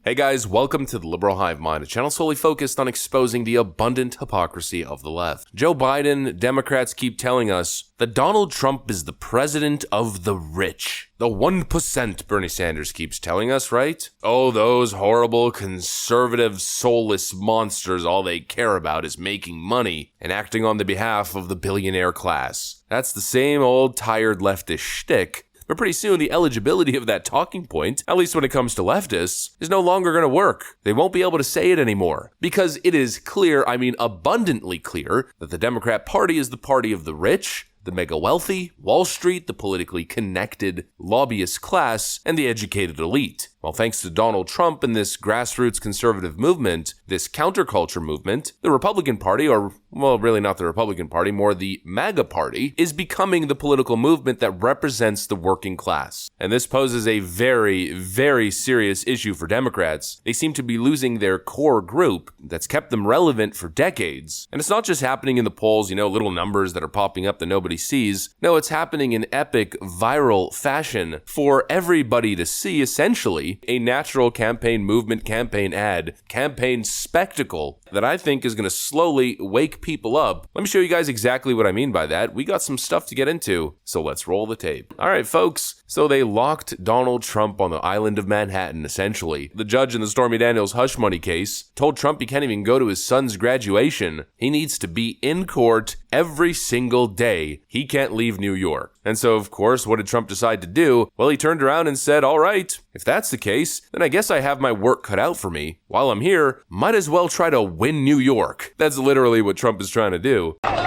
Hey guys, welcome to the Liberal Hive Mind, a channel solely focused on exposing the abundant hypocrisy of the left. Joe Biden, Democrats keep telling us that Donald Trump is the president of the rich. The 1%, Bernie Sanders keeps telling us, right? Oh, those horrible, conservative, soulless monsters, all they care about is making money and acting on the behalf of the billionaire class. That's the same old tired leftist shtick. But pretty soon, the eligibility of that talking point, at least when it comes to leftists, is no longer going to work. They won't be able to say it anymore. Because it is clear, abundantly clear, that the Democrat Party is the party of the rich, the mega wealthy, Wall Street, the politically connected lobbyist class, and the educated elite. Well, thanks to Donald Trump and this grassroots conservative movement, this counterculture movement, the Republican Party, or, well, really not the Republican Party, more the MAGA Party, is becoming the political movement that represents the working class. And this poses a very, very serious issue for Democrats. They seem to be losing their core group that's kept them relevant for decades. And it's not just happening in the polls, little numbers that are popping up that nobody sees. No, it's happening in epic, viral fashion for everybody to see, essentially. A natural campaign movement, campaign ad, campaign spectacle that I think is going to slowly wake people up. Let me show you guys exactly what I mean by that. We got some stuff to get into, so let's roll the tape. All right, folks. So they locked Donald Trump on the island of Manhattan, essentially. The judge in the Stormy Daniels hush money case told Trump he can't even go to his son's graduation. He needs to be in court every single day. He can't leave New York. And so, of course, what did Trump decide to do? Well, he turned around and said, all right, if that's the case, then I guess I have my work cut out for me. While I'm here, might as well try to win New York. That's literally what Trump is trying to do. Mr.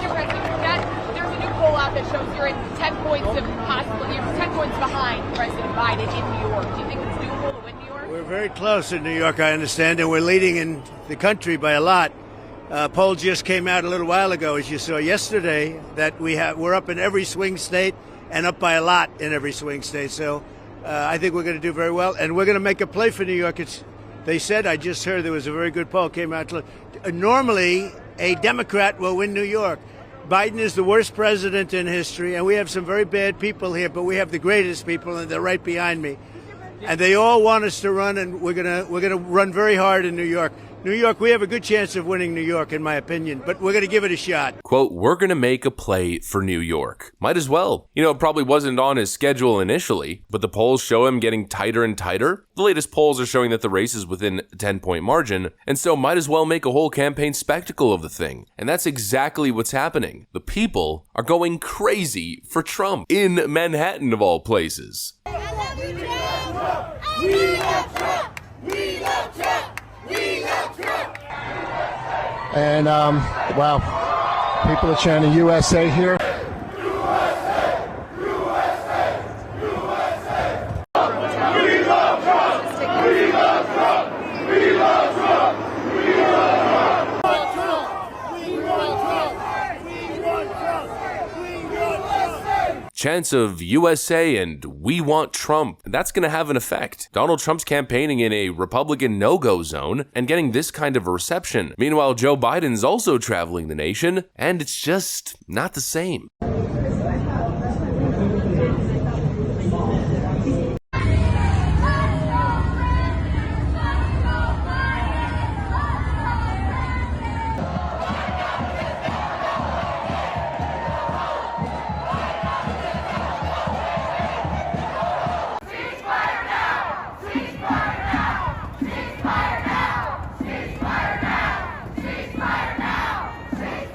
President, there's a new poll out that shows you're at 10 points behind President Biden in New York. Do you think it's doable to win New York? We're very close in New York, I understand, and we're leading in the country by a lot. Poll just came out a little while ago, as you saw yesterday, that we're up in every swing state and up by a lot in every swing state. So I think we're going to do very well, and we're going to make a play for New York. They said, I just heard there was a very good poll came out. Normally, a Democrat will win New York. Biden is the worst president in history, and we have some very bad people here, but we have the greatest people, and they're right behind me. And they all want us to run, and we're gonna run very hard in New York. New York, we have a good chance of winning New York, in my opinion, but we're going to give it a shot. Quote, we're going to make a play for New York. Might as well. It probably wasn't on his schedule initially, but the polls show him getting tighter and tighter. The latest polls are showing that the race is within a 10-point margin, and so might as well make a whole campaign spectacle of the thing. And that's exactly what's happening. The people are going crazy for Trump in Manhattan, of all places. We love Trump! We love Trump! We love Trump! And, wow, people are chanting USA here. USA! USA! USA! We love Trump! We love Trump! We love Trump! We love Trump! We want Trump! We want Trump! We want Trump! Chants of USA and we want Trump. That's going to have an effect. Donald Trump's campaigning in a Republican no-go zone and getting this kind of a reception. Meanwhile, Joe Biden's also traveling the nation, and it's just not the same.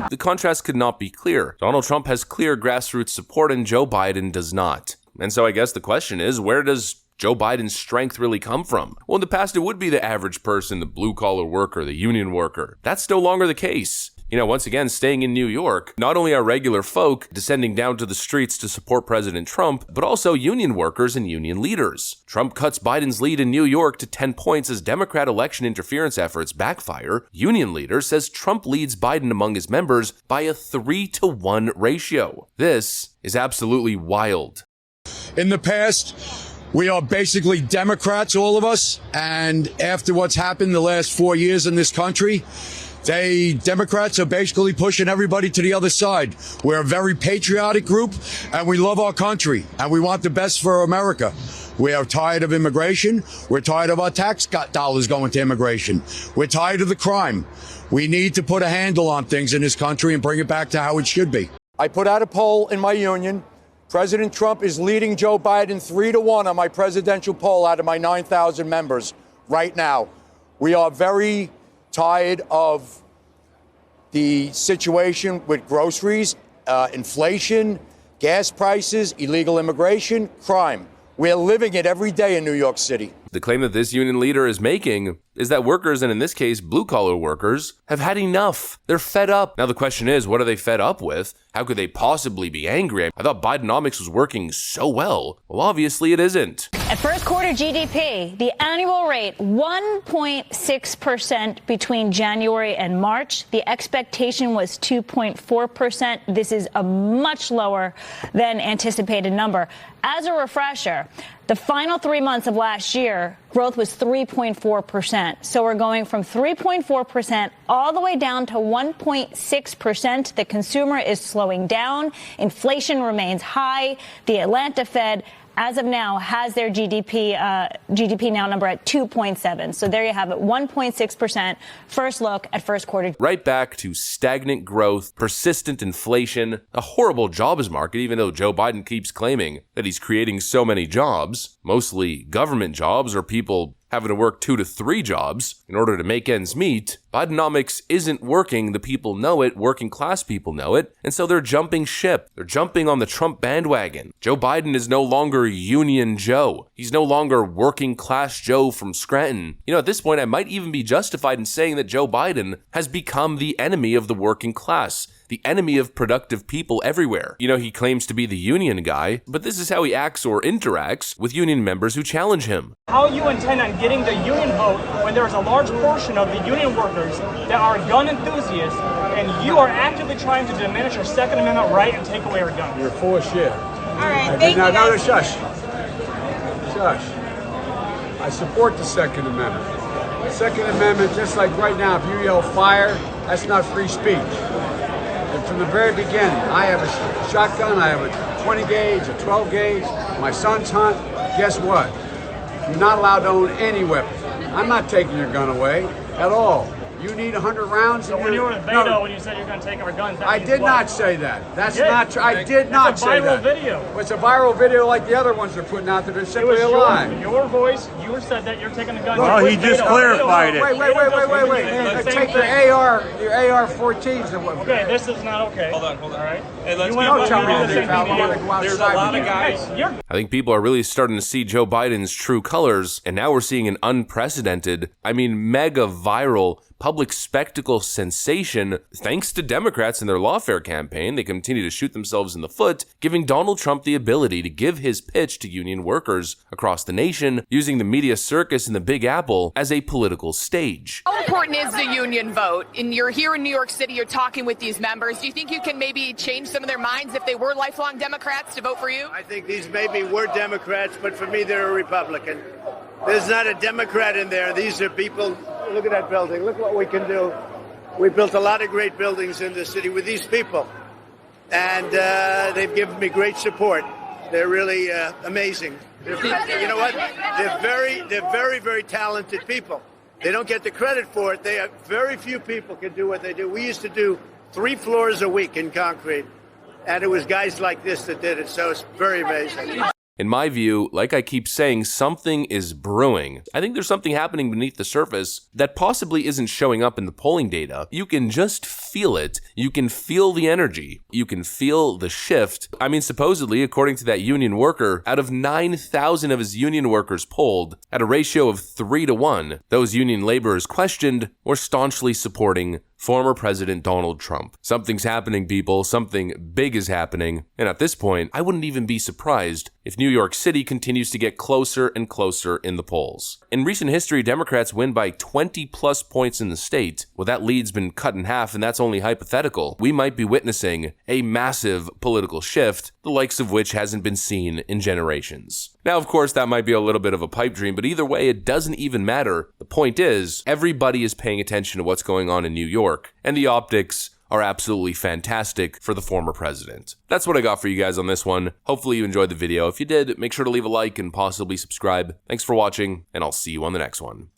The contrast could not be clearer. Donald Trump has clear grassroots support and Joe Biden does not. And so I guess the question is, where does Joe Biden's strength really come from? Well, in the past, it would be the average person, the blue-collar worker, the union worker. That's no longer the case. Once again, staying in New York, not only are regular folk descending down to the streets to support President Trump, but also union workers and union leaders. Trump cuts Biden's lead in New York to 10 points as Democrat election interference efforts backfire. Union leader says Trump leads Biden among his members by a 3-to-1 ratio. This is absolutely wild. In the past, we are basically Democrats, all of us, and after what's happened the last 4 years in this country, Democrats are basically pushing everybody to the other side. We're a very patriotic group, and we love our country, and we want the best for America. We are tired of immigration. We're tired of our tax dollars going to immigration. We're tired of the crime. We need to put a handle on things in this country and bring it back to how it should be. I put out a poll in my union. President Trump is leading Joe Biden 3-1 on my presidential poll out of my 9,000 members right now. We are very tired of the situation with groceries, inflation, gas prices, illegal immigration, crime. We're living it every day in New York City. The claim that this union leader is making is that workers, and in this case, blue-collar workers, have had enough. They're fed up. Now the question is, what are they fed up with? How could they possibly be angry? I thought Bidenomics was working so well. Well, obviously it isn't. At first quarter GDP, the annual rate 1.6% between January and March. The expectation was 2.4%. This is a much lower than anticipated number. As a refresher, the final 3 months of last year, growth was 3.4%. So we're going from 3.4% all the way down to 1.6%. The consumer is slowing down. Inflation remains high. The Atlanta Fed, as of now, has their GDP now number at 2.7. So there you have it, 1.6%. First look at first quarter. Right back to stagnant growth, persistent inflation, a horrible jobs market, even though Joe Biden keeps claiming that he's creating so many jobs, mostly government jobs or people having to work 2 to 3 jobs in order to make ends meet. Bidenomics isn't working. The people know it. Working class people know it. And so they're jumping ship. They're jumping on the Trump bandwagon. Joe Biden is no longer Union Joe. He's no longer working class Joe from Scranton. You know, at this point, I might even be justified in saying that Joe Biden has become the enemy of the working class, the enemy of productive people everywhere. You know, he claims to be the union guy, but this is how he acts or interacts with union members who challenge him. How you intend on getting the union vote when there's a large portion of the union workers that are gun enthusiasts, and you are actively trying to diminish your Second Amendment right and take away our guns? You're full of shit. All right, thank you. No, shush. Shush. I support the Second Amendment. The Second Amendment, just like right now, if you yell fire, that's not free speech. And from the very beginning, I have a shotgun, I have a 20 gauge, a 12 gauge, my sons hunt. Guess what? You're not allowed to own any weapon. I'm not taking your gun away at all. You need 100 rounds. So when you were with Beto, when you said you're going to take our guns, that I means did what? not say that. That's not true. I did not say that. It's a viral video. Well, it's a viral video like the other ones they're putting out that are simply a lie. Your voice, you said that you're taking the guns. Well, away. he just clarified it. Wait. Take your AR-14s. Okay, this is not okay. Hold on. All right. Hey, let's don't tell me to leave. There's a lot of guys. I think people are really starting to see Joe Biden's true colors, and now we're seeing an unprecedented, mega viral public spectacle sensation. Thanks to Democrats and their lawfare campaign, they continue to shoot themselves in the foot, giving Donald Trump the ability to give his pitch to union workers across the nation, using the media circus and the Big Apple as a political stage. How important is the union vote? And you're here in New York City, you're talking with these members. Do you think you can maybe change some of their minds if they were lifelong Democrats to vote for you? I think these maybe were Democrats, but for me, they're a Republican. There's not a Democrat in there. These are people. Look at that building. Look what we can do. We built a lot of great buildings in this city with these people. And they've given me great support. They're really amazing. You know what? They're very, very talented people. They don't get the credit for it. They have very few people can do what they do. We used to do 3 floors a week in concrete. And it was guys like this that did it. So it's very amazing. In my view, like I keep saying, something is brewing. I think there's something happening beneath the surface that possibly isn't showing up in the polling data. You can just feel it. You can feel the energy. You can feel the shift. Supposedly, according to that union worker, out of 9,000 of his union workers polled, at a ratio of 3-1, those union laborers questioned were staunchly supporting former President Donald Trump. Something's happening, people. Something big is happening. And at this point, I wouldn't even be surprised if New York City continues to get closer and closer in the polls. In recent history, Democrats win by 20-plus points in the state. Well, that lead's been cut in half, and that's only hypothetical. We might be witnessing a massive political shift, the likes of which hasn't been seen in generations. Now, of course, that might be a little bit of a pipe dream, but either way, it doesn't even matter. The point is, everybody is paying attention to what's going on in New York, and the optics are absolutely fantastic for the former president. That's what I got for you guys on this one. Hopefully you enjoyed the video. If you did, make sure to leave a like and possibly subscribe. Thanks for watching, and I'll see you on the next one.